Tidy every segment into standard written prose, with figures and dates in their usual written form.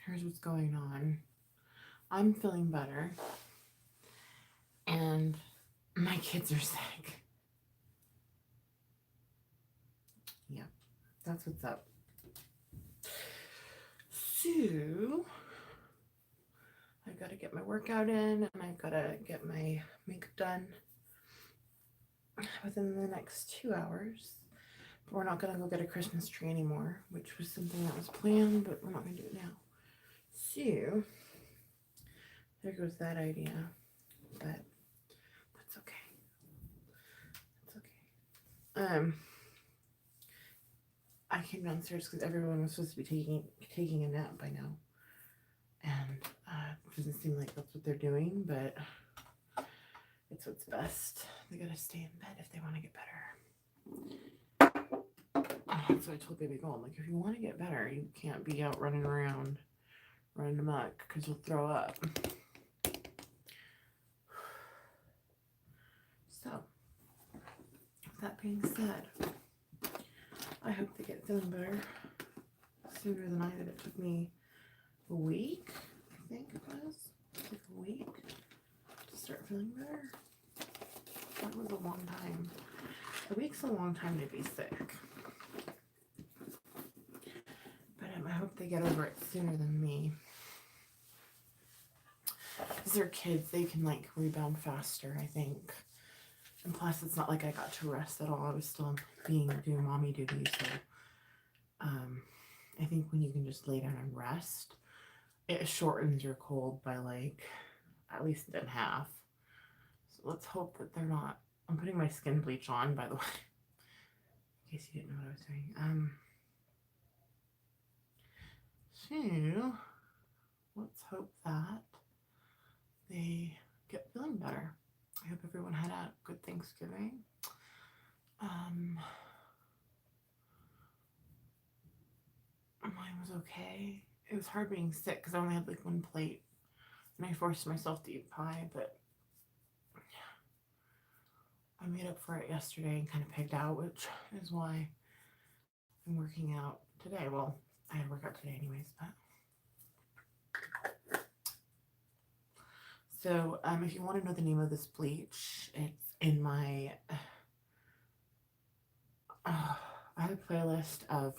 Here's what's going on. I'm feeling better, and my kids are sick. Yeah, that's what's up. So, I've got to get my workout in, and I've got to get my makeup done within the next 2 hours. But we're not going to go get a Christmas tree anymore, which was something that was planned, but we're not going to do it now. So, there goes that idea. But that's okay. That's okay. I came downstairs because everyone was supposed to be taking a nap by now, and it doesn't seem like that's what they're doing, but it's what's best. They gotta stay in bed if they want to get better. That's what I told baby girl. I'm like, if you want to get better, you can't be out running around, running amok, because you'll throw up. So, with that being said, I hope they get feeling better sooner than I did. It took me a week, I think it was. It took a week to start feeling better. That was a long time. A week's a long time to be sick. But I hope they get over it sooner than me. Because they're kids, they can like rebound faster, I think. And plus, it's not like I got to rest at all. I was still doing mommy duty, so I think when you can just lay down and rest, it shortens your cold by like at least in half. So let's hope that they're not. I'm putting my skin bleach on, by the way, in case you didn't know what I was doing. So let's hope that they get feeling better. I hope everyone had a good Thanksgiving. Mine was okay. It was hard being sick because I only had like one plate, and I forced myself to eat pie, but I made up for it yesterday and kind of pigged out, which is why I'm working out today. Well, I had workout today anyways, but so if you want to know the name of this bleach, it's in my I have a playlist of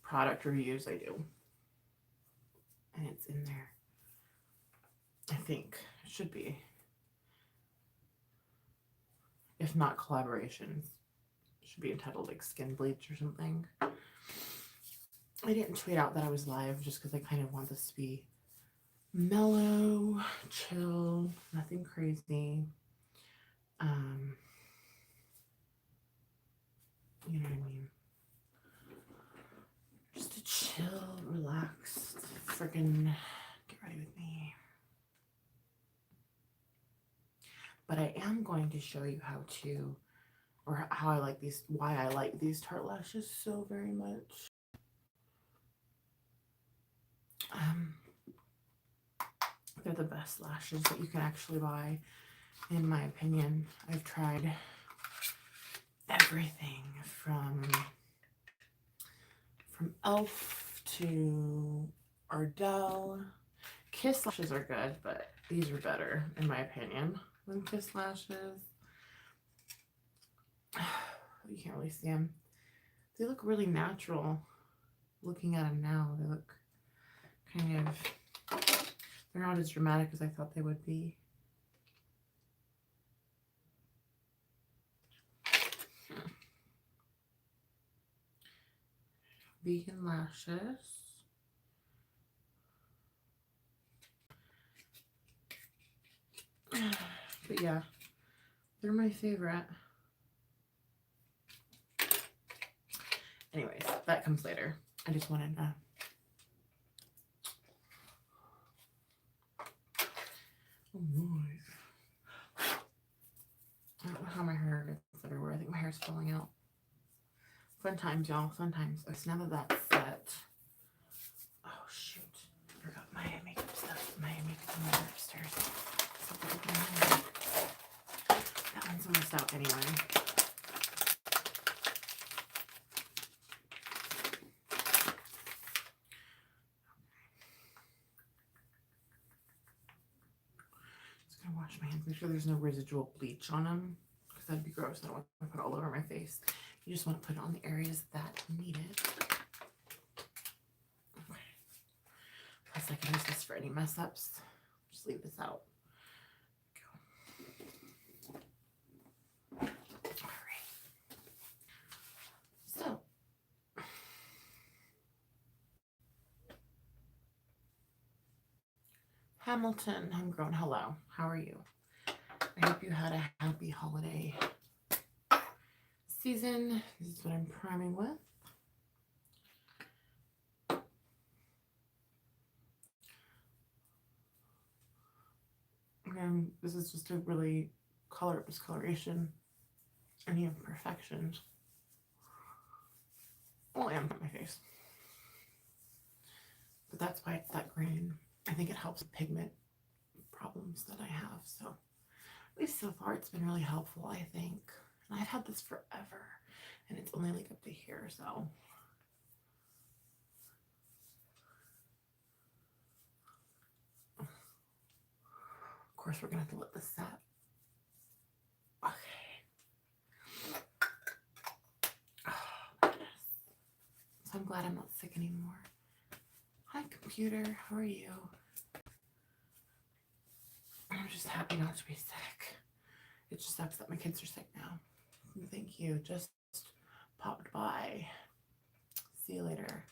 product reviews I do, and it's in there. I think it should be, if not collaborations, it should be entitled like skin bleach or something. I didn't tweet out that I was live just because I kind of want this to be mellow, chill, nothing crazy. You know what I mean? Just a chill, relaxed, freaking get ready with me. But I am going to show you how to, or how I like these, why I like these tart lashes so very much. They're the best lashes that you can actually buy, in my opinion. I've tried everything from Elf to Ardell. Kiss lashes are good, but these are better, in my opinion, than Kiss lashes. You can't really see them. They look really natural. Looking at them now, they look kind of, they're not as dramatic as I thought they would be. Vegan lashes. But yeah, they're my favorite. Anyways, that comes later. I just wanted to oh noise. I don't know how my hair gets everywhere. I think my hair's falling out. Fun times, y'all. Fun times. So now that that's set. Oh shoot. I forgot my makeup stuff. My makeup upstairs. That one's almost out anyway. wash my hands. Make sure there's no residual bleach on them, because that'd be gross. I don't want to put it all over my face. You just want to put it on the areas that need it. Okay. Plus, I can use this for any mess ups. Just leave this out. All right. So, Hamilton, homegrown, hello. How are you? I hope you had a happy holiday season. This is what I'm priming with. And this is just a really color discoloration. Any imperfections. Well, and my face. But that's why it's that green. I think it helps with pigment problems that I have. So at least so far it's been really helpful, I think. And I've had this forever. And it's only like up to here, so. Of course, we're going to have to let this set. Okay. Oh, my goodness. So I'm glad I'm not sick anymore. Hi, computer. How are you? I'm just happy not to be sick. It just sucks that my kids are sick now. Thank you. Just popped by. See you later.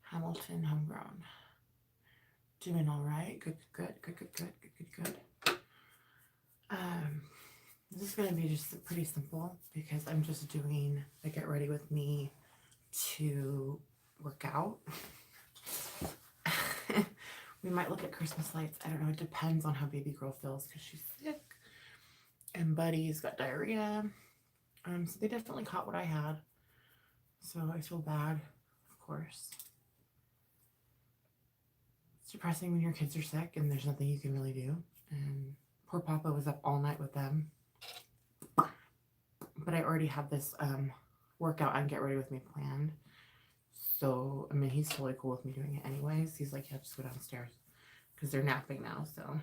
Hamilton, homegrown. Doing all right. Good. This is going to be just pretty simple because I'm just doing a get ready with me to work out. We might look at Christmas lights. I don't know. It depends on how baby girl feels because she's sick. And Buddy's got diarrhea. So they definitely caught what I had. So I feel bad, of course. It's depressing when your kids are sick and there's nothing you can really do. And poor Papa was up all night with them. But I already had this workout and get ready with me planned. So, I mean, he's totally cool with me doing it anyways. He's like, yeah, just go downstairs. Because they're napping now, so.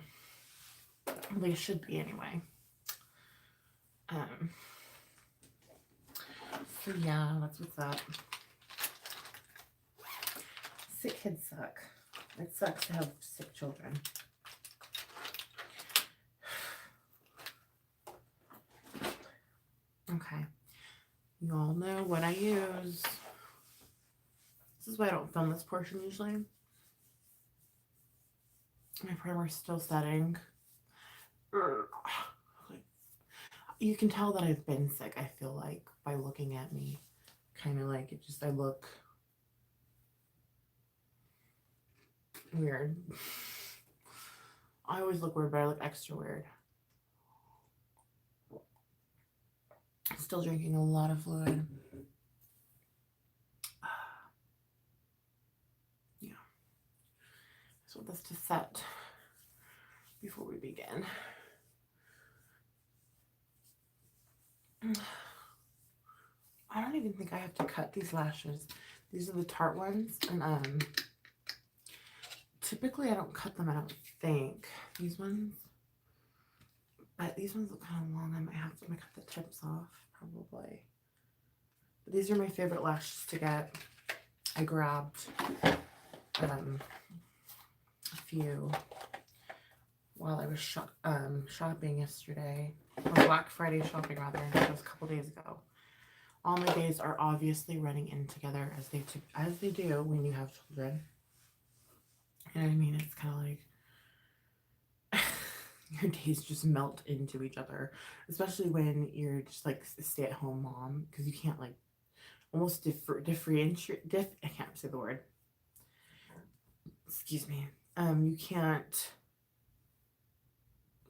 Well, they should be anyway. So, yeah, that's what's up. Sick kids suck. It sucks to have sick children. Okay. You all know what I use. This is why I don't film this portion usually. My primer's still setting. You can tell that I've been sick, I feel like, by looking at me. Kind of like, it just, I look weird. I always look weird, but I look extra weird. Still drinking a lot of fluid. Yeah. I just want this to set before we begin. I don't even think I have to cut these lashes. These are the Tarte ones, and typically I don't cut them, I don't think. These ones, but these ones look kind of long. I might have to cut the tips off, probably. But these are my favorite lashes to get. I grabbed a few while I was shopping yesterday, or Black Friday shopping rather. That was a couple days ago. All my days are obviously running in together as they do when you have children. You know what I mean? It's kind of like your days just melt into each other, especially when you're just like a stay-at-home mom, because you can't like almost differentiate. I can't say the word. Excuse me. You can't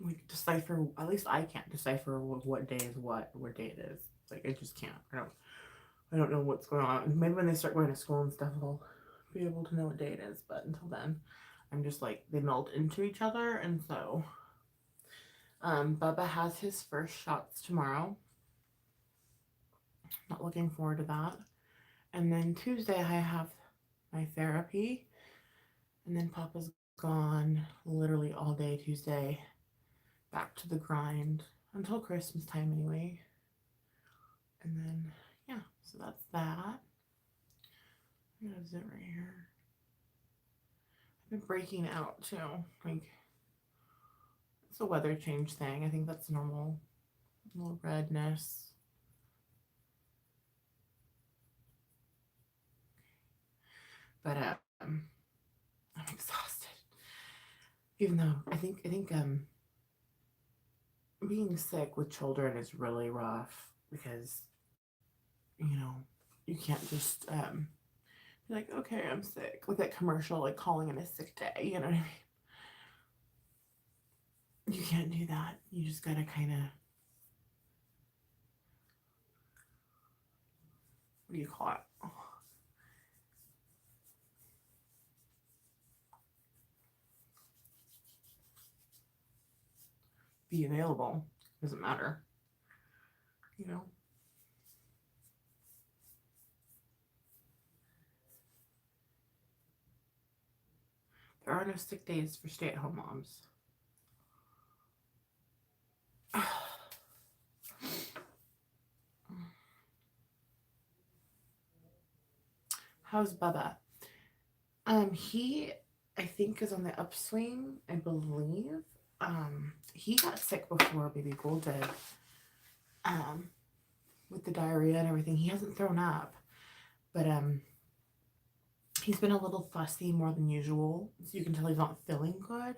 like decipher. At least I can't decipher what day is what day it is. Like I just can't. I don't know what's going on. Maybe when they start going to school and stuff, I'll be able to know what day it is. But until then, I'm just like they melt into each other, and so. Bubba has his first shots tomorrow. Not looking forward to that. And then Tuesday I have my therapy. And then Papa's gone literally all day Tuesday back to the grind until Christmas time anyway. And then, yeah, so that's that. What is it right here? I've been breaking out too. Like, it's a weather change thing. I think that's normal. A little redness. But I'm exhausted. Even though I think being sick with children is really rough because you can't just be like, okay, I'm sick, like that commercial, like calling in a sick day. You know what I mean? You can't do that. You just gotta kind of, what do you call it? Be available. Doesn't matter. You know. There are no sick days for stay-at-home moms. How's Bubba? He, I think, is on the upswing, I believe. He got sick before baby Gold did. With the diarrhea and everything. He hasn't thrown up, but he's been a little fussy more than usual. So you can tell he's not feeling good.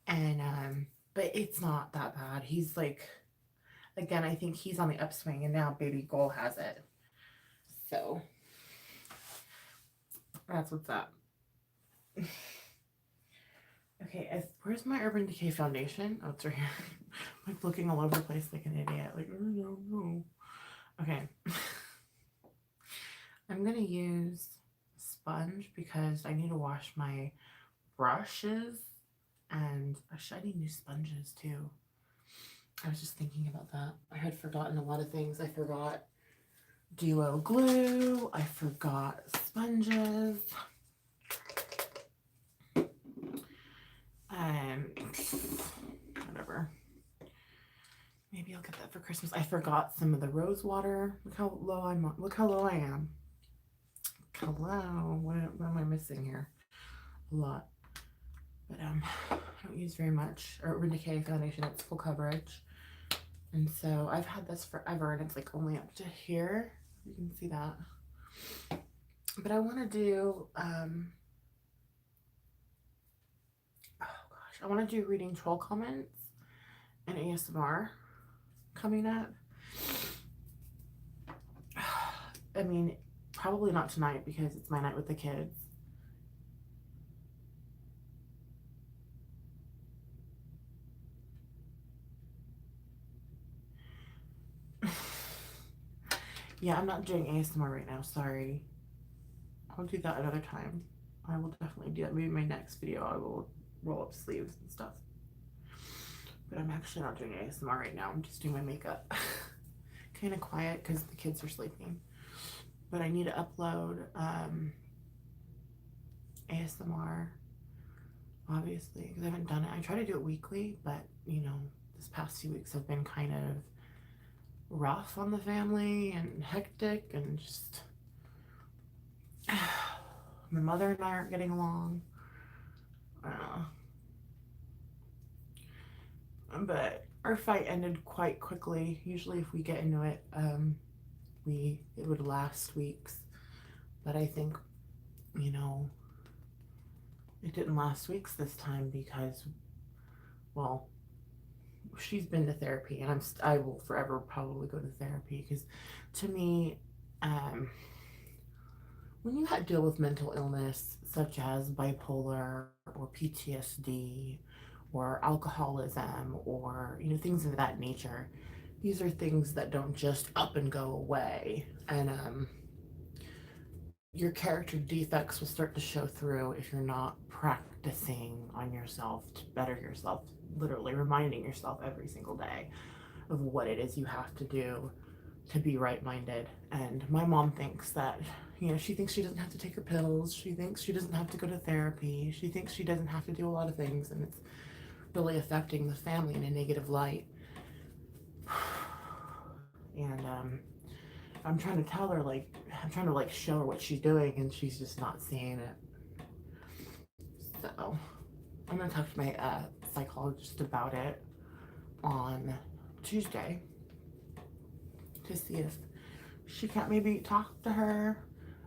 And but it's not that bad. He's like, again, I think he's on the upswing, and now baby Goal has it. So that's what's up. Okay, where's my Urban Decay foundation? Oh, it's right here. I'm like looking all over the place like an idiot. Like, oh no. Okay. I'm gonna use a sponge because I need to wash my brushes, and I need new sponges too. I was just thinking about that. I had forgotten a lot of things. I forgot duo glue. I forgot sponges. And whatever. Maybe I'll get that for Christmas. I forgot some of the rose water. Look how low I am. Hello. What am I missing here? A lot. But I don't use very much Urban Decay foundation. It's full coverage. And so I've had this forever, and it's like only up to here. You can see that. But I want to do, I want to do reading troll comments and ASMR coming up. I mean, probably not tonight because it's my night with the kids. Yeah, I'm not doing ASMR right now. Sorry. I'll do that another time. I will definitely do that. Maybe my next video I will roll up sleeves and stuff. But I'm actually not doing ASMR right now. I'm just doing my makeup. Kind of quiet because the kids are sleeping. But I need to upload ASMR, obviously, because I haven't done it. I try to do it weekly, but, this past few weeks have been kind of rough on the family and hectic, and just my mother and I aren't getting along. But our fight ended quite quickly. Usually if we get into it, it would last weeks. But I think, it didn't last weeks this time because, well, she's been to therapy, and I will forever probably go to therapy because, to me, when you deal with mental illness such as bipolar or PTSD or alcoholism or things of that nature, these are things that don't just up and go away, and your character defects will start to show through if you're not practicing on yourself to better yourself, literally reminding yourself every single day of what it is you have to do to be right-minded. And my mom thinks that, she thinks she doesn't have to take her pills. She thinks she doesn't have to go to therapy. She thinks she doesn't have to do a lot of things. And really affecting the family in a negative light. And I'm trying to tell her, like, I'm trying to like show her what she's doing, and she's just not seeing it. So I'm gonna talk to my psychologist about it on Tuesday to see if she can't maybe talk to her.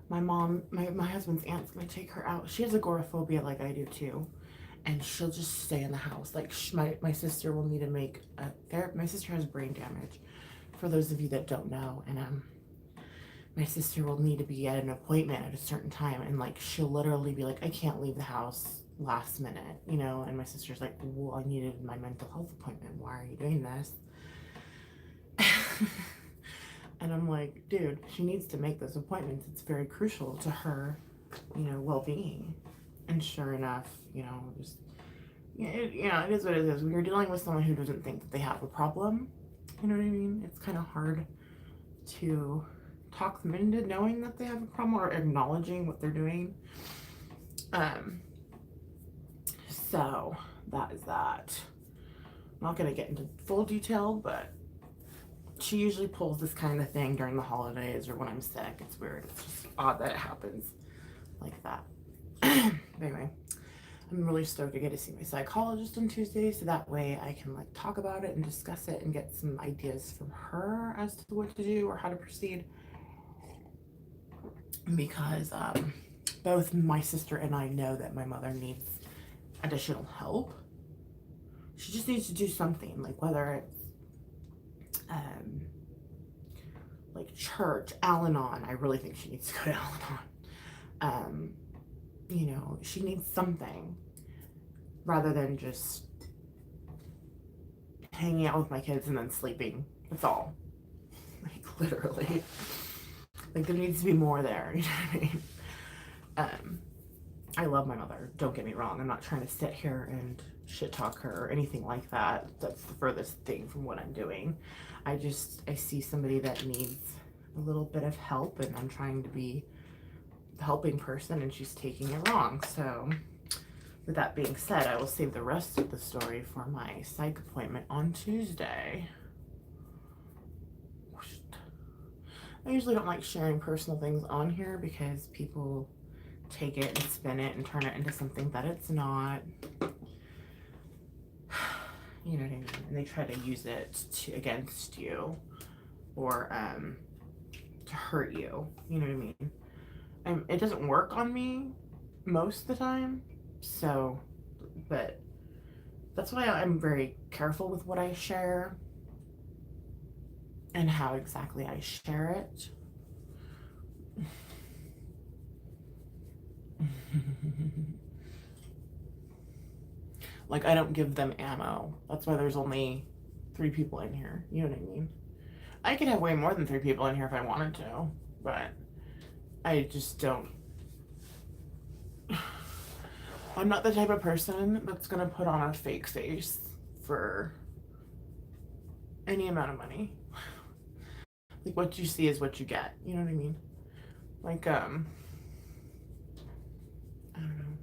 My mom, my husband's aunt's gonna take her out. She has agoraphobia like I do too, and she'll just stay in the house. Like my sister will need to make a therapy. My sister has brain damage, for those of you that don't know, and my sister will need to be at an appointment at a certain time, and like she'll literally be like, I can't leave the house last minute, you know. And my sister's like, well, I needed my mental health appointment. Why are you doing this? And I'm like, dude, she needs to make those appointments. It's very crucial to her, you know, well-being. And sure enough, you know, just, it is what it is. When you're dealing with someone who doesn't think that they have a problem, you know what I mean? It's kind of hard to talk them into knowing that they have a problem or acknowledging what they're doing. So that is that. I'm not going to get into full detail, but she usually pulls this kind of thing during the holidays or when I'm sick. It's weird. It's just odd that it happens like that. Anyway, I'm really stoked to get to see my psychologist on Tuesday, so that way I can like talk about it and discuss it and get some ideas from her as to what to do or how to proceed. Because both my sister and I know that my mother needs additional help. She just needs to do something, like whether it's like church, Al-Anon. I really think she needs to go to Al-Anon. You know, she needs something rather than just hanging out with my kids and then sleeping. That's all. Like literally. Like there needs to be more there. You know what I mean? I love my mother. Don't get me wrong. I'm not trying to sit here and shit talk her or anything like that. That's the furthest thing from what I'm doing. I see somebody that needs a little bit of help, and I'm trying to be the helping person, and she's taking it wrong. So with that being said, I will save the rest of the story for my psych appointment on Tuesday. I usually don't like sharing personal things on here because people take it and spin it and turn it into something that it's not. You know what I mean? And they try to use it against you or to hurt you. You know what I mean? It doesn't work on me most of the time. So, but that's why I'm very careful with what I share and how exactly I share it. Like, I don't give them ammo. That's why there's only 3 people in here. You know what I mean? I could have way more than 3 people in here if I wanted to, but I just don't. I'm not the type of person that's gonna put on a fake face for any amount of money. Like, what you see is what you get. You know what I mean? Like, I don't know.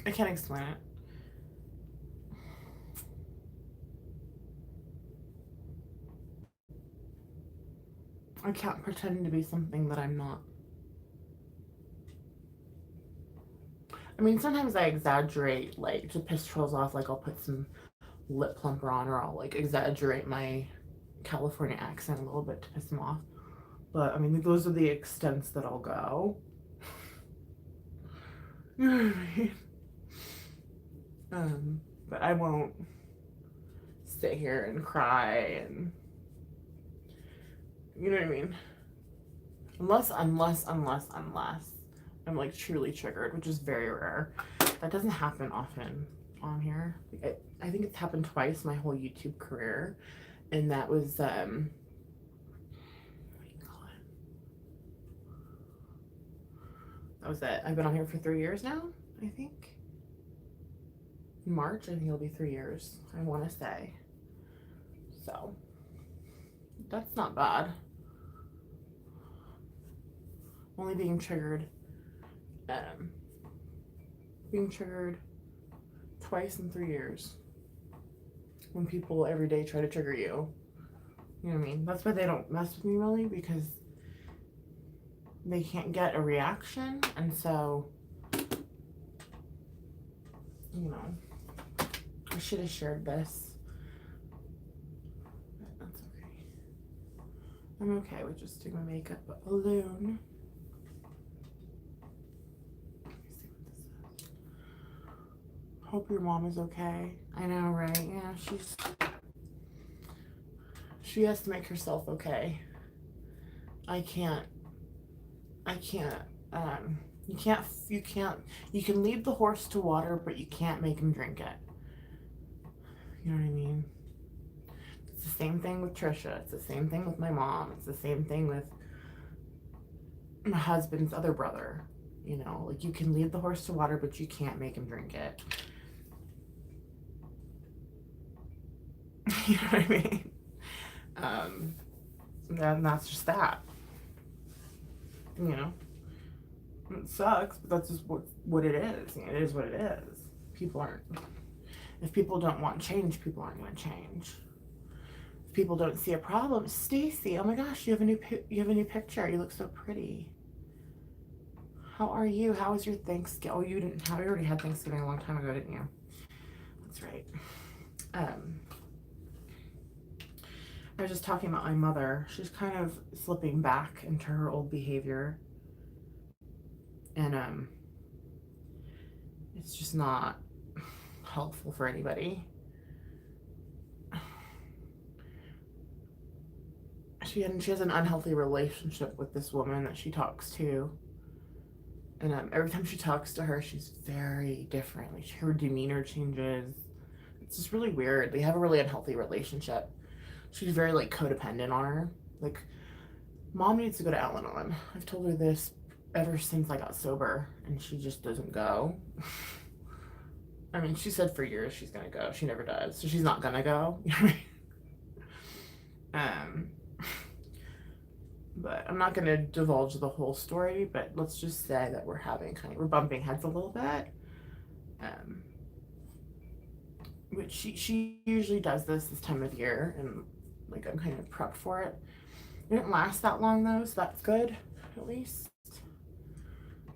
I can't explain it. I can't pretend to be something that I'm not. I mean, sometimes I exaggerate, like, to piss trolls off. Like, I'll put some lip plumper on, or I'll, like, exaggerate my California accent a little bit to piss them off. But, I mean, those are the extents that I'll go. You know what I mean? But I won't sit here and cry and, you know what I mean? Unless I'm like truly triggered, which is very rare. That doesn't happen often on here. I think it's happened twice my whole YouTube career, and that was what do you call it? That was it. I've been on here for 3 years now, I think. In March, I think it'll be 3 years, I want to say. So that's not bad. Only being triggered twice in 3 years. when people every day try to trigger you. You know what I mean? That's why they don't mess with me really, because they can't get a reaction. And so, you know, I should have shared this. But that's okay. I'm okay with just doing my makeup alone. Let me see what this says. Hope your mom is okay. I know, right? Yeah, she has to make herself okay. I can't, you can lead the horse to water, but you can't make him drink it. You know what I mean? It's the same thing with Trisha. It's the same thing with my mom. It's the same thing with my husband's other brother. You know, like, you can lead the horse to water, but you can't make him drink it. You know what I mean? And that's just that. You know? It sucks, but that's just what it is. You know, it is what it is. If people don't want change, people aren't going to change. If people don't see a problem, Stacy, oh my gosh, you have a new picture. You look so pretty. How are you? How was your Thanksgiving? Oh, you already had Thanksgiving a long time ago, didn't you? That's right. I was just talking about my mother. She's kind of slipping back into her old behavior. And it's just not helpful for anybody. She has an unhealthy relationship with this woman that she talks to. And every time she talks to her, she's very different. Like, her demeanor changes. It's just really weird. They have a really unhealthy relationship. She's very, like, codependent on her. Like, Mom needs to go to Al-Anon. I've told her this ever since I got sober, and she just doesn't go. I mean, she said for years she's gonna go. She never does. So she's not gonna go. But I'm not gonna divulge the whole story, but let's just say that we're bumping heads a little bit. Which she usually does this time of year, and, like, I'm kind of prepped for it. It didn't last that long though, so that's good, at least.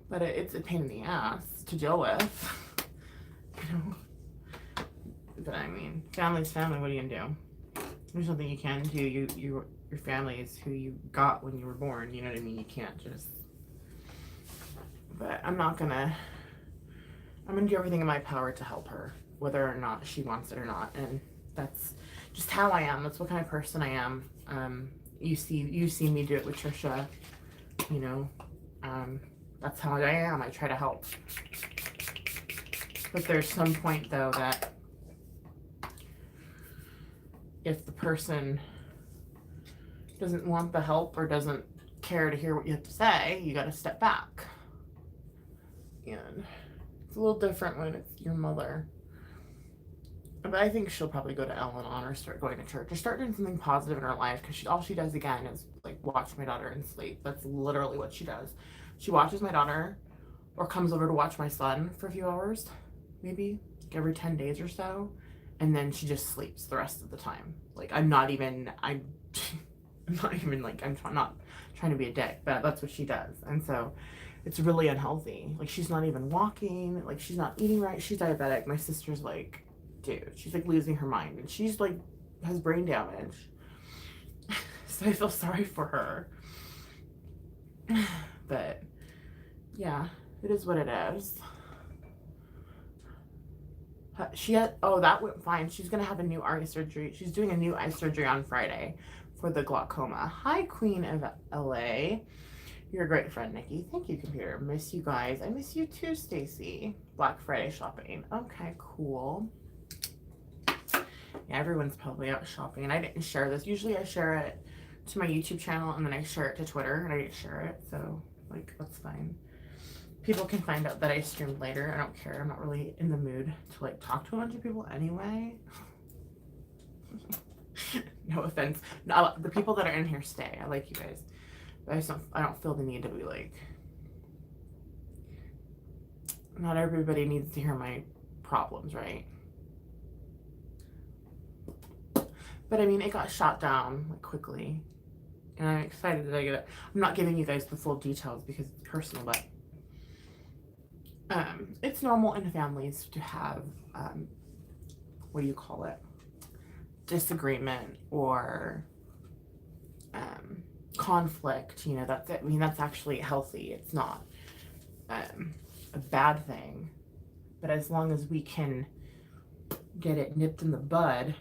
But it's a pain in the ass to deal with, you know. But I mean, family's family. What are you gonna do? There's nothing you can do. Your family is who you got when you were born. You know what I mean? You can't just. But I'm gonna do everything in my power to help her, whether or not she wants it or not. And that's just how I am. That's what kind of person I am. You see me do it with Trisha. You know, that's how I am. I try to help. But there's some point though that if the person doesn't want the help or doesn't care to hear what you have to say, you got to step back. And it's a little different when it's your mother. But I think she'll probably go to Al-Anon or start going to church or start doing something positive in her life, because all she does again is, like, watch my daughter and sleep. That's literally what she does. She watches my daughter or comes over to watch my son for a few hours, maybe like every 10 days or so, and then she just sleeps the rest of the time. Like, I'm not trying to be a dick, but that's what she does. And so it's really unhealthy. Like, she's not even walking, like, she's not eating right. She's diabetic. My sister's like, dude, she's like losing her mind, and she's like has brain damage. So I feel sorry for her. But yeah, it is what it is. That went fine. She's gonna have a new eye surgery. She's doing a new eye surgery on Friday for the glaucoma. Hi, Queen of LA. You're a great friend, Nikki. Thank you, computer. Miss you guys. I miss you too, Stacy. Black Friday shopping. Okay, cool. Yeah, everyone's probably out shopping, and I didn't share this. Usually I share it to my YouTube channel, and then I share it to Twitter, and I didn't share it, so, like, that's fine. People can find out that I streamed later. I don't care. I'm not really in the mood to, like, talk to a bunch of people anyway. No offense. No, the people that are in here stay. I like you guys. But I don't feel the need to be like, not everybody needs to hear my problems, right? But I mean, it got shot down like quickly, and I'm excited that I get it. I'm not giving you guys the full details because it's personal, but it's normal in families to have what do you call it? Disagreement or conflict. You know, that's it. I mean, that's actually healthy. It's not a bad thing. But as long as we can get it nipped in the bud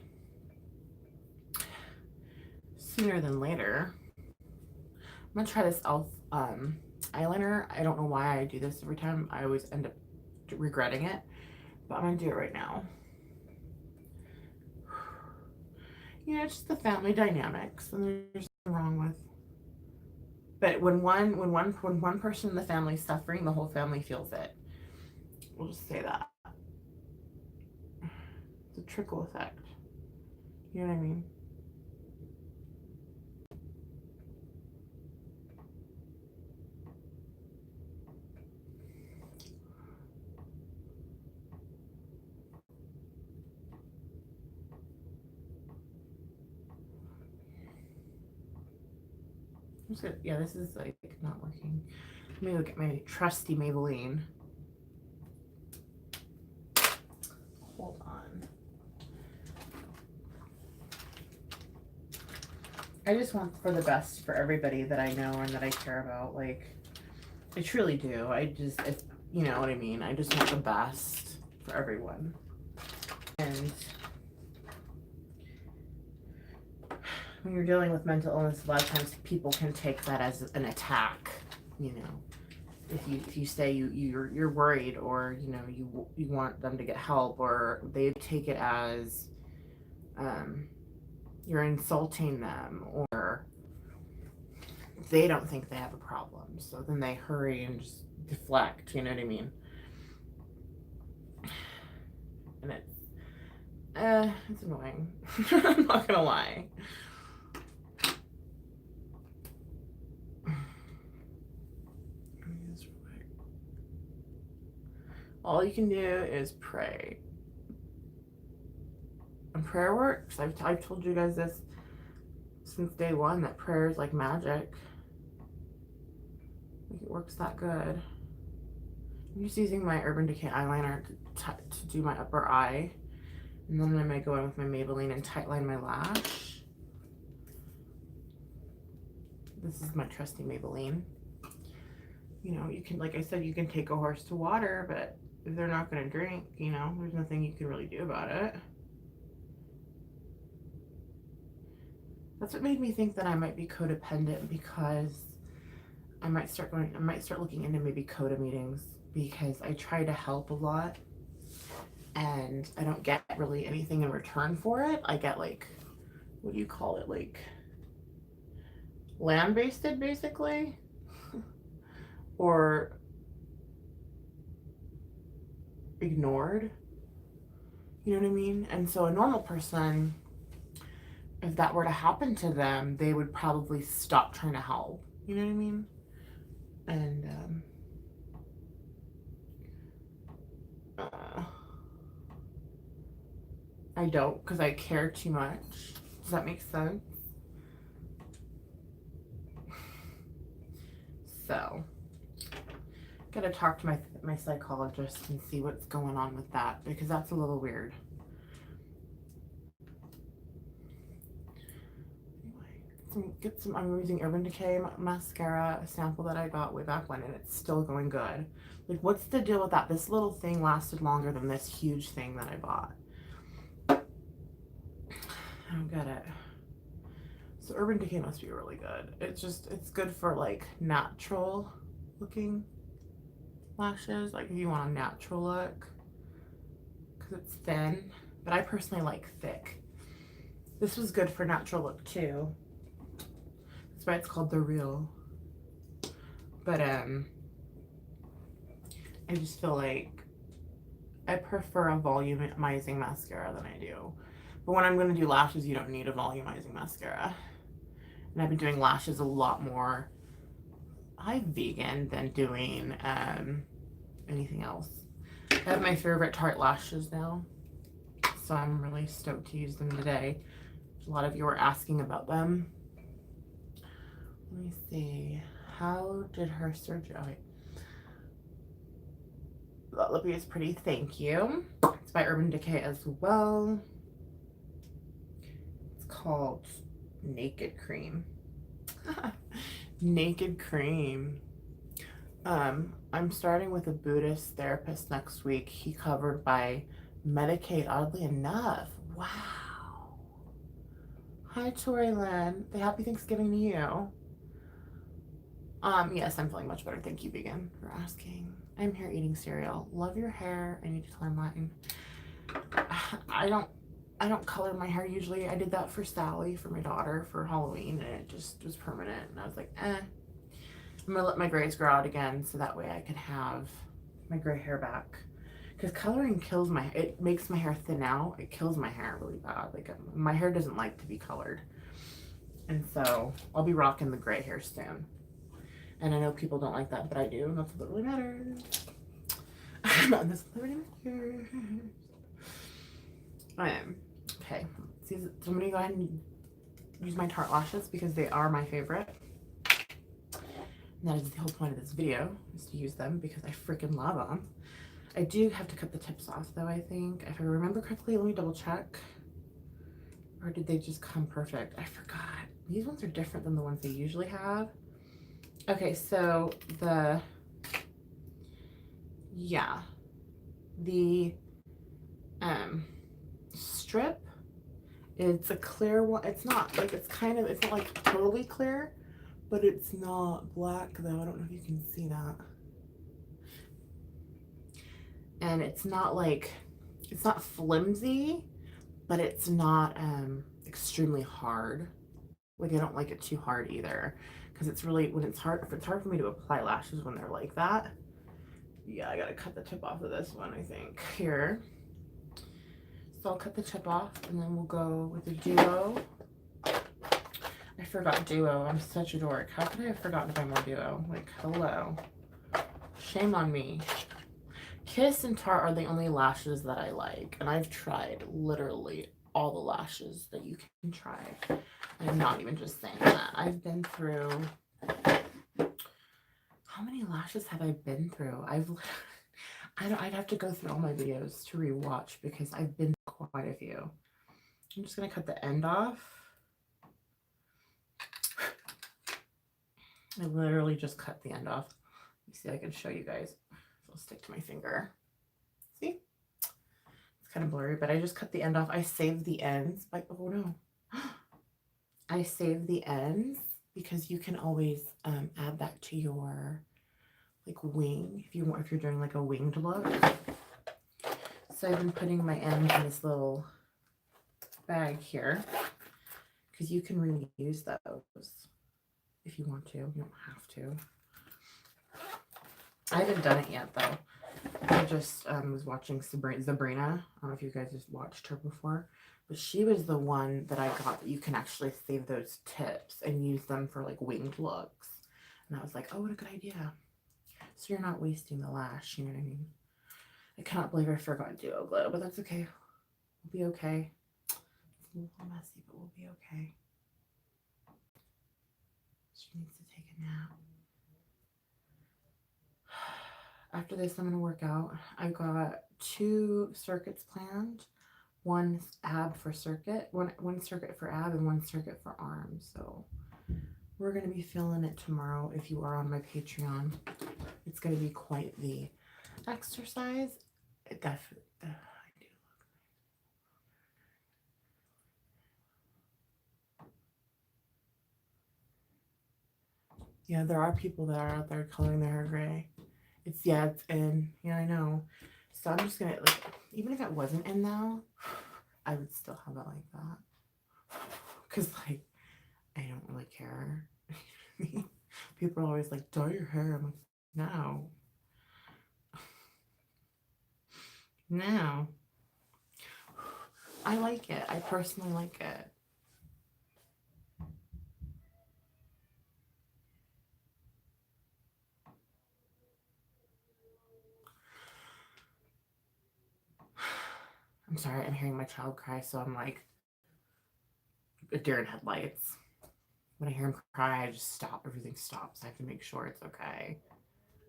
sooner than later. I'm gonna try this e.l.f. eyeliner. I don't know why I do this every time. I always end up regretting it, but I'm gonna do it right now. You know, it's just the family dynamics, and there's nothing wrong with. But when one person in the family is suffering, the whole family feels it. We'll just say that. It's a trickle effect. You know what I mean? Yeah, this is like not working. Let me look at my trusty Maybelline. Hold on. I just want for the best for everybody that I know and that I care about. Like, I truly do. You know what I mean? I just want the best for everyone. And when you're dealing with mental illness, a lot of times people can take that as an attack. You know, if you say you're worried, or you know you want them to get help, or they take it as you're insulting them, or they don't think they have a problem, so then they hurry and just deflect. You know what I mean? And it's annoying. I'm not gonna lie. All you can do is pray. And prayer works. I've told you guys this since day one, that prayer is like magic. Like, it works that good. I'm just using my Urban Decay eyeliner to do my upper eye. And then I'm going to go in with my Maybelline and tightline my lash. This is my trusty Maybelline. You know, you can, like I said, you can take a horse to water, but if they're not going to drink, you know, there's nothing you can really do about it. That's what made me think that I might be codependent, because I might start looking into maybe coda meetings, because I try to help a lot and I don't get really anything in return for it. I get like, what do you call it? Like lambasted, basically, or ignored. You know what I mean? And so a normal person, if that were to happen to them, they would probably stop trying to help. You know what I mean? And I don't, because I care too much. Does that make sense? So, gotta talk to my psychologist and see what's going on with that, because that's a little weird. I'm using Urban Decay mascara, a sample that I got way back when, and it's still going good. Like, what's the deal with that? This little thing lasted longer than this huge thing that I bought. I don't get it. So Urban Decay must be really good. It's good for like natural looking lashes, like if you want a natural look, because it's thin, but I personally like thick. This was good for natural look too. That's why it's called The Real. But I just feel like I prefer a volumizing mascara than I do. But when I'm going to do lashes, you don't need a volumizing mascara. And I've been doing lashes a lot more vegan than doing anything else. I have my favorite Tarte lashes now, so I'm really stoked to use them today. A lot of you were asking about them. Let me see. How did her surgery? Okay. That lippy is pretty. Thank you. It's by Urban Decay as well. It's called Naked Cream. Naked Cream. I'm starting with a Buddhist therapist next week. He covered by Medicaid, oddly enough. Wow. Hi, Tori Lynn. Happy Thanksgiving to you. Yes, I'm feeling much better. Thank you, vegan, for asking. I'm here eating cereal. Love your hair. I need to color mine. I don't color my hair usually. I did that for Sally, for my daughter, for Halloween, and it just was permanent. And I was like, I'm gonna let my grays grow out again so that way I can have my gray hair back. Because coloring kills it makes my hair thin out. It kills my hair really bad. Like, my hair doesn't like to be colored. And so I'll be rocking the gray hair soon. And I know people don't like that, but I do. And that's what really matters. That's what really matters. Okay. So I'm going to go ahead and use my Tarte lashes because they are my favorite. And that is the whole point of this video, is to use them because I freaking love them. I do have to cut the tips off though, I think. If I remember correctly, let me double check. Or did they just come perfect? I forgot. These ones are different than the ones they usually have. Okay, so the strip, it's a clear one. It's not like, it's not like totally clear, but it's not black though. I don't know if you can see that. And it's not flimsy, but it's not extremely hard. Like, I don't like it too hard either, because it's really, if it's hard for me to apply lashes when they're like that. Yeah, I gotta cut the tip off of this one, I think. Here. So I'll cut the tip off, and then we'll go with the Duo. I forgot Duo. I'm such a dork. How could I have forgotten to buy more Duo? Like, hello. Shame on me. Kiss and Tarte are the only lashes that I like, and I've tried literally all the lashes that you can try. I'm not even just saying that. I've been through, how many lashes have I been through? I'd have to go through all my videos to rewatch because I've been through quite a few. I'm just gonna cut the end off. I literally just cut the end off. Let me see if I can show you guys. I'll stick to my finger. See? It's kind of blurry, but I just cut the end off. I saved the ends by, oh no. I saved the ends because you can always add that to your like wing if you're doing like a winged look. So I've been putting my ends in this little bag here because you can reuse those if you want to. You don't have to. I haven't done it yet though. I just was watching Sabrina. I don't know if you guys just watched her before, but she was the one that I got that you can actually save those tips and use them for like winged looks. And I was like, oh, what a good idea. So you're not wasting the lash, you know what I mean? I cannot believe I forgot Duo Glow, but that's okay. We'll be okay. It's a little messy, but we'll be okay. She needs to take a nap. After this, I'm going to work out. I've got 2 circuits planned. One ab for circuit, one circuit for ab, and 1 circuit for arm. So we're going to be feeling it tomorrow. If you are on my Patreon, it's going to be quite the exercise. It definitely, I do look. Yeah, there are people that are out there coloring their hair gray. It's in. Yeah, I know. So I'm just gonna, like, even if it wasn't in now, I would still have it like that. Because, like, I don't really care. People are always like, dye your hair. I'm like, no. No. I like it. I personally like it. I'm sorry, I'm hearing my child cry, so I'm like a deer in headlights. When I hear him cry, I just stop. Everything stops. I have to make sure it's okay.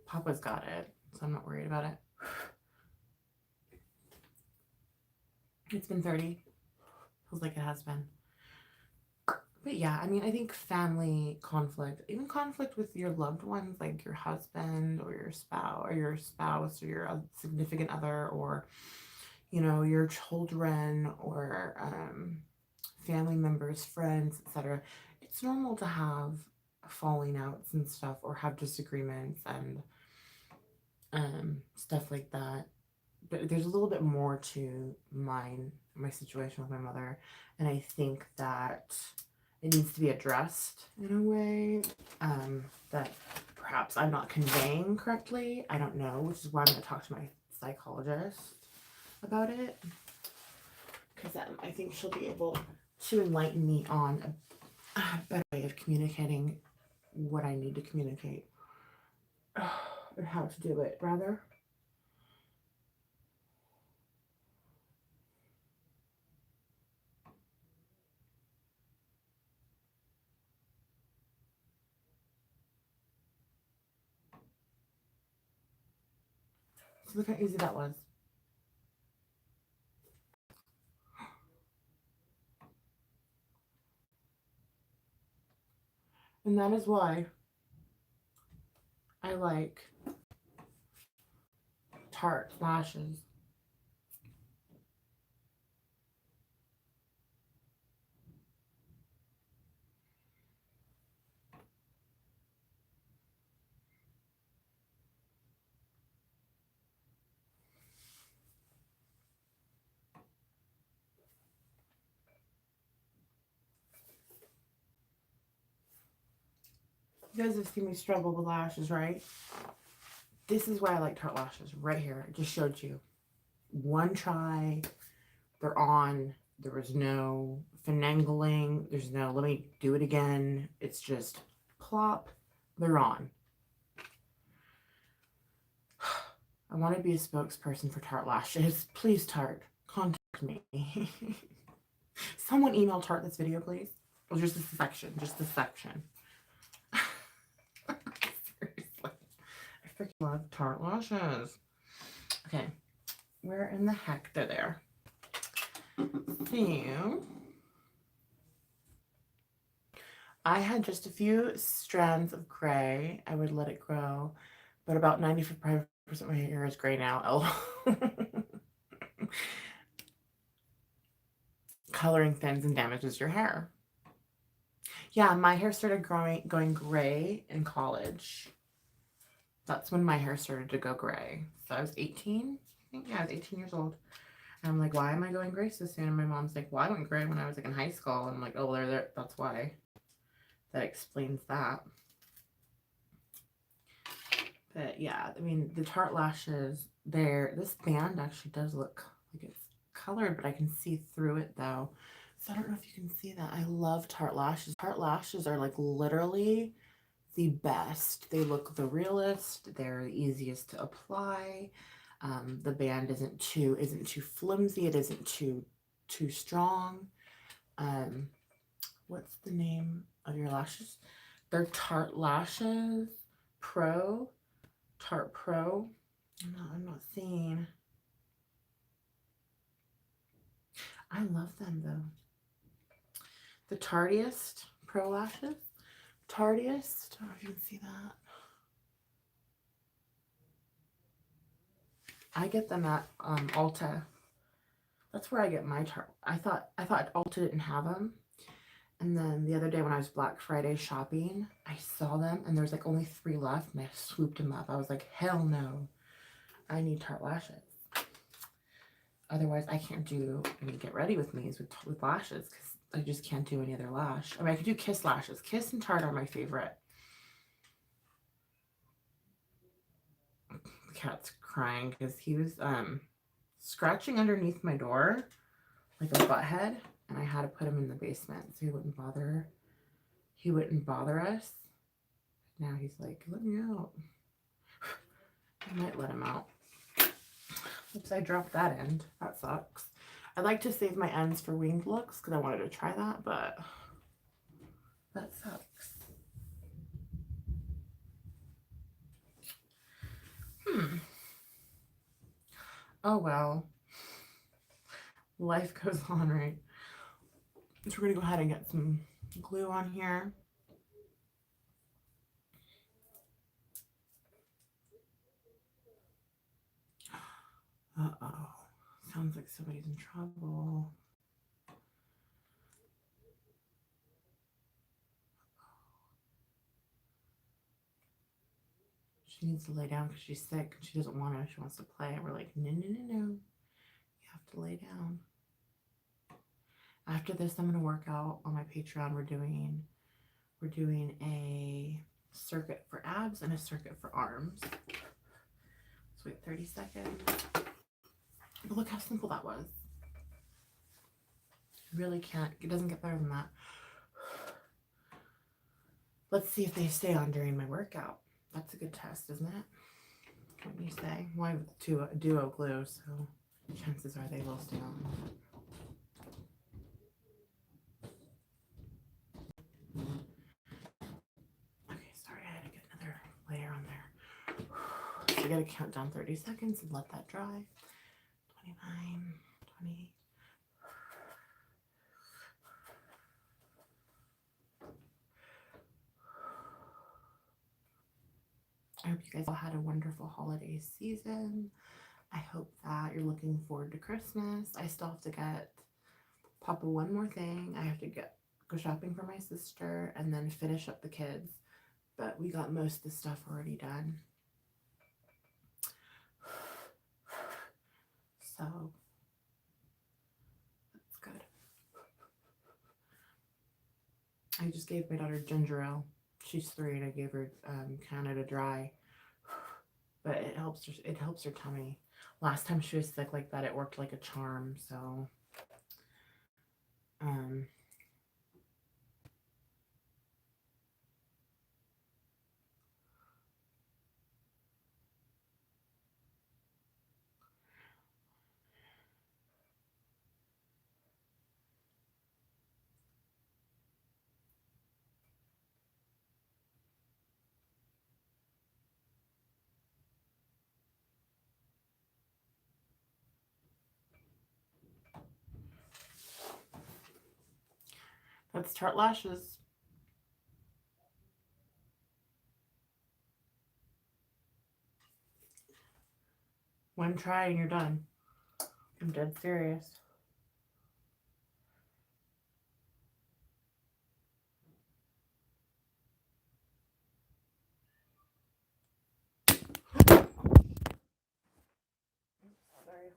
Papa's got it, so I'm not worried about it. It's been 30. Feels like it has been. But yeah, I mean, I think family conflict, even conflict with your loved ones, like your husband or your spouse or your significant other, or, you know, your children, or family members, friends, etc. It's normal to have falling outs and stuff, or have disagreements and stuff like that. But there's a little bit more to my situation with my mother, and I think that it needs to be addressed in a way that perhaps I'm not conveying correctly. I don't know, which is why I'm going to talk to my psychologist about it, because I think she'll be able to enlighten me on a better way of communicating what I need to communicate, and how to do it, rather. So look how easy that was. And that is why I like Tarte lashes. You guys have seen me struggle with lashes, right? This is why I like Tarte lashes right here. I just showed you. One try, they're on. There was no finagling. There's no, let me do it again. It's just plop, they're on. I want to be a spokesperson for Tarte lashes. Please, Tarte, contact me. Someone email Tarte this video, please. Or just this section. Just this section. Seriously. I freaking love Tarte lashes. Okay. Where in the heck they're there? So, I had just a few strands of gray. I would let it grow, but about 95% of my hair is gray now. Coloring thins and damages your hair. Yeah, my hair started going gray in college. That's when my hair started to go gray. So I was 18. I think, yeah, I was 18 years old. And I'm like, why am I going gray so soon? And my mom's like, well, I went gray when I was like in high school. And I'm like, oh, there, that's why. That explains that. But yeah, I mean, the Tarte lashes, this band actually does look like it's colored, but I can see through it though. So I don't know if you can see that. I love Tarte lashes. Tarte lashes are like literally the best. They look the realest. They're the easiest to apply. The band isn't too flimsy. It isn't too strong. What's the name of your lashes? They're Tarte Lashes Pro. Tarte Pro. I'm not seeing. I love them though. The Tardiest Pro Lashes. Tardiest. I don't know if you can see that. I get them at Ulta. That's where I get my Tarte. I thought Ulta didn't have them. And then the other day when I was Black Friday shopping, I saw them and there's like only 3 left and I swooped them up. I was like, hell no. I need Tarte lashes. Otherwise, I can't do any get ready with me's with lashes because I just can't do any other lash. I mean, I could do Kiss lashes. Kiss and Tarte are my favorite. The cat's crying because he was scratching underneath my door like a butthead, and I had to put him in the basement so he wouldn't bother us. Now he's like, let me out. I might let him out. Oops, I dropped that end. That sucks. I'd like to save my ends for winged looks because I wanted to try that, but that sucks. Oh well. Life goes on, right? So we're gonna go ahead and get some glue on here. Uh-oh. Sounds like somebody's in trouble. She needs to lay down because she's sick and she doesn't want to. She wants to play. And we're like, no, no, no, no. You have to lay down. After this, I'm going to work out on my Patreon. We're doing a circuit for abs and a circuit for arms. Let's wait 30 seconds. But look how simple that was. Really can't. It doesn't get better than that. Let's see if they stay on during my workout. That's a good test, isn't it? What do you say? Well, I have duo glue, so chances are they will stay on. Okay, sorry, I had to get another layer on there. So I gotta count down 30 seconds and let that dry. 29, 20. I hope you guys all had a wonderful holiday season. I hope that you're looking forward to Christmas. I still have to get Papa one more thing. I have to go shopping for my sister and then finish up the kids. But we got most of the stuff already done. So that's good. I just gave my daughter ginger ale. She's 3 and I gave her Canada Dry. But it helps her tummy. Last time she was sick like that, it worked like a charm. So that's Tarte Lashes. One try and you're done. I'm dead serious. Sorry.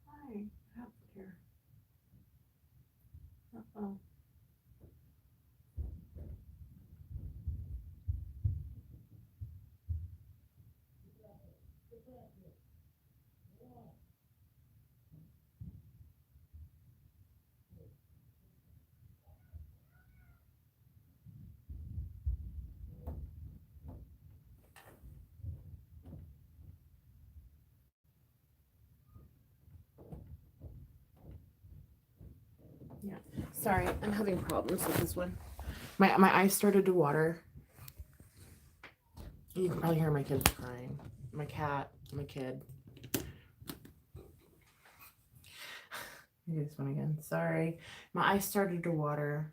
Hi, what happened here? Uh-oh. Yeah. Sorry, I'm having problems with this one. My eyes started to water. You can probably hear my kids crying. My cat, my kid. Do this one again. Sorry. My eyes started to water.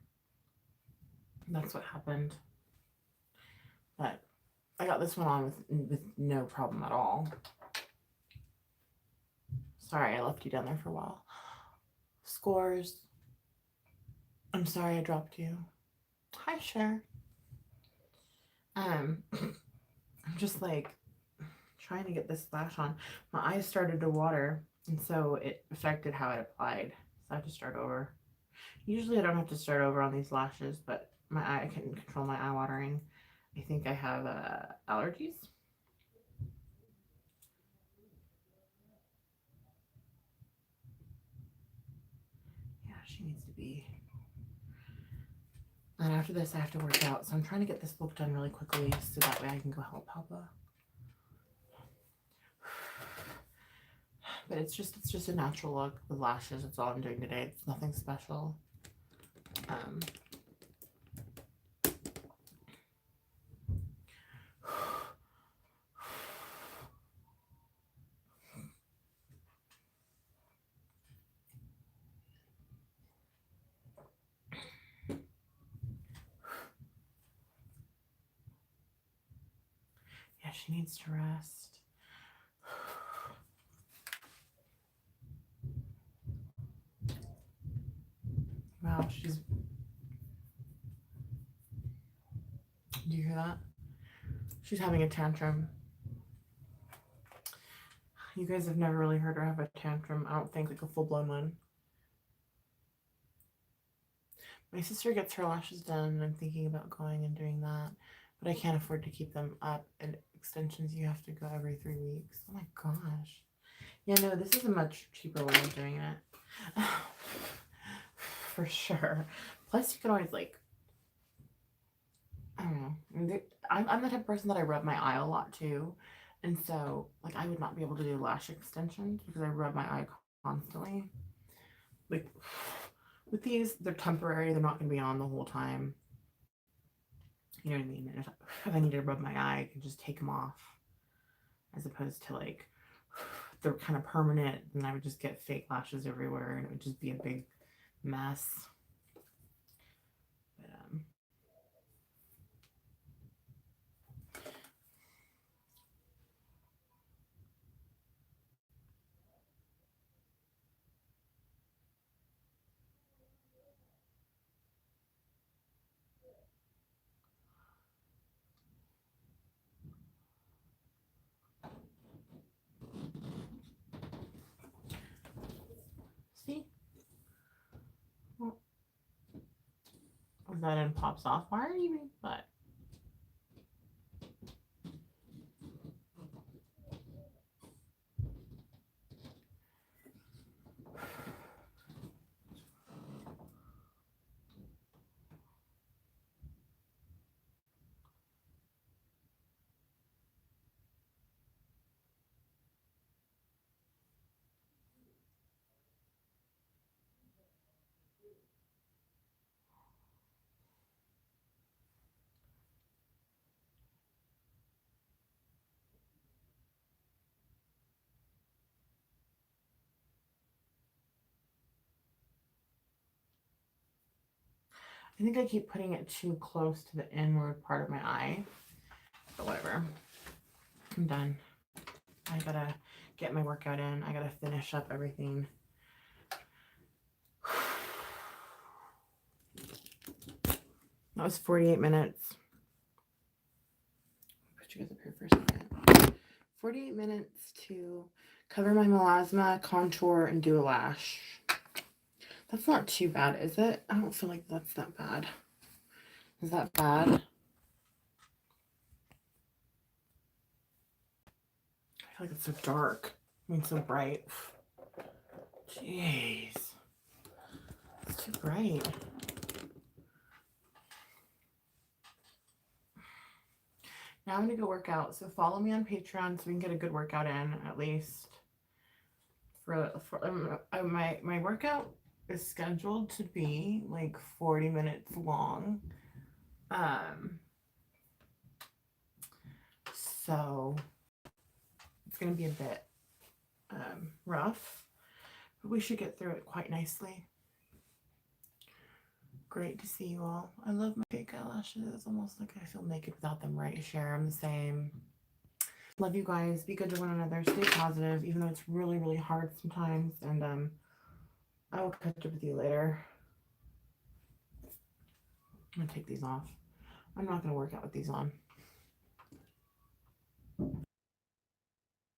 That's what happened. But I got this one on with no problem at all. Sorry, I left you down there for a while. Scores. I'm sorry I dropped you. Hi, Cher. I'm just like trying to get this lash on. My eyes started to water, and so it affected how it applied. I have to start over. Usually I don't have to start over on these lashes, but I can control my eye watering. I think I have allergies. Yeah, she needs to be. And after this, I have to work out. So I'm trying to get this book done really quickly so that way I can go help Papa. But it's just a natural look with lashes. That's all I'm doing today. It's nothing special. Yeah, she needs to rest. Wow, she's... Do you hear that? She's having a tantrum. You guys have never really heard her have a tantrum. I don't think, like a full-blown one. My sister gets her lashes done, and I'm thinking about going and doing that. But I can't afford to keep them up. And extensions, you have to go every 3 weeks. Oh my gosh. Yeah, no, this is a much cheaper way of doing it. For sure. Plus, you can always, like, I don't know. I'm the type of person that I rub my eye a lot too. And so, like, I would not be able to do lash extensions because I rub my eye constantly. Like, with these, they're temporary. They're not going to be on the whole time. You know what I mean? If I need to rub my eye, I can just take them off. As opposed to, like, they're kind of permanent, and I would just get fake lashes everywhere, and it would just be a big mess. But, see? Well, that end pops off. Why are you being butt? I think I keep putting it too close to the inward part of my eye. But whatever. I'm done. I gotta get my workout in. I gotta finish up everything. That was 48 minutes. Put you guys up here for a second. 48 minutes to cover my melasma, contour, and do a lash. That's not too bad, is it? I don't feel like that's that bad. Is that bad? I feel like it's so dark. I mean, so bright. Jeez. It's too bright. Now I'm going to go work out. So follow me on Patreon so we can get a good workout in, at least. My workout is scheduled to be like 40 minutes long. So it's going to be a bit rough, but we should get through it quite nicely. Great to see you all. I love my fake eyelashes. It's almost like I feel naked without them, right? Share, I'm the same. Love you guys. Be good to one another. Stay positive, even though it's really, really hard sometimes. And I will catch up with you later. I'm going to take these off. I'm not going to work out with these on.